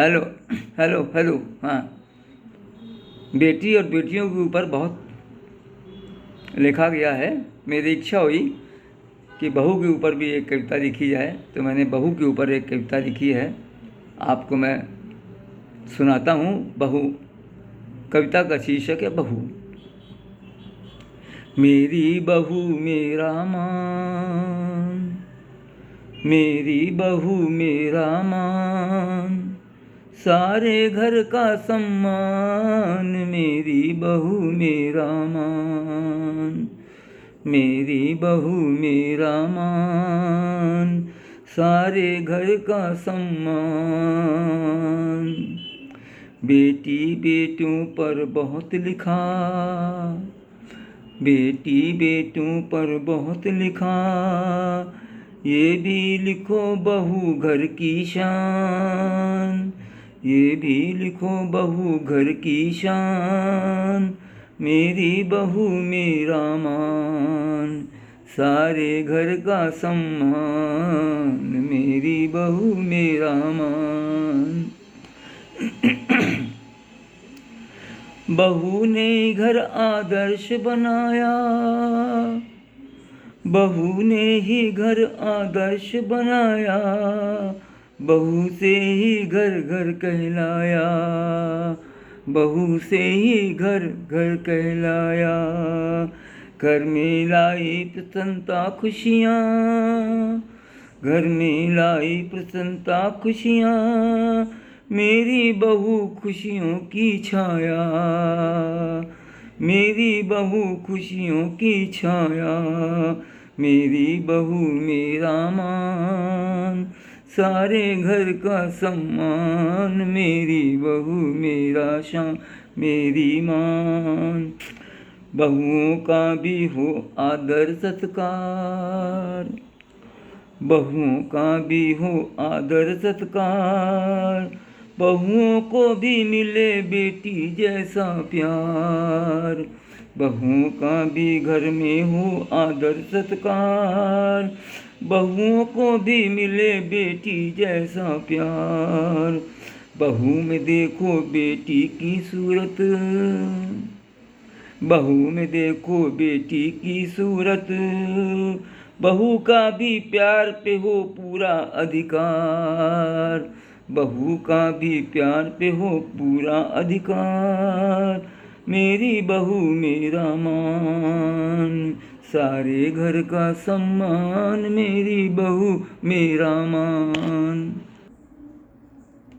Hello hello hello. हाँ, बेटी और बेटियों के ऊपर बहुत लिखा गया है। मेरी इच्छा हुई कि बहू के ऊपर भी एक कविता लिखी जाए, तो मैंने बहू के ऊपर एक कविता लिखी है। आपको मैं सुनाता हूँ। बहू, कविता का शीर्षक है बहू। मेरी बहू मेरा मान, मेरी बहू मेरा मान, सारे घर का सम्मान। मेरी बहू मेरा मान, मेरी बहू मेरा मान, सारे घर का सम्मान। बेटी बेटों पर बहुत लिखा, बेटी बेटों पर बहुत लिखा, ये भी लिखो बहू घर की शान, ये भी लिखो बहू घर की शान। मेरी बहू मेरा मान, सारे घर का सम्मान। मेरी बहू मेरा मान। बहू ने घर आदर्श बनाया, बहू ने ही घर आदर्श बनाया, बहू से ही घर घर कहलाया, बहू से ही घर घर कहलाया। घर में लाई प्रसन्नता खुशियाँ, घर में लाई प्रसन्नता खुशियाँ। मेरी बहू खुशियों की छाया, मेरी बहू खुशियों की छाया। मेरी बहू मेरा मान, सारे घर का सम्मान। मेरी बहू मेरा शान, मेरी मान। बहुओं का भी हो आदर सत्कार, बहुओं का भी हो आदर सत्कार। बहुओं को भी मिले बेटी जैसा प्यार, बहुओं का भी घर में हो आदर सत्कार। बहुओं को भी मिले बेटी जैसा प्यार। बहू में देखो बेटी की सूरत, बहू में देखो बेटी की सूरत। बहू का भी प्यार पे हो पूरा अधिकार, बहू का भी प्यार पे हो पूरा अधिकार। मेरी बहू मेरा मान, सारे घर का सम्मान। मेरी बहू मेरा मान।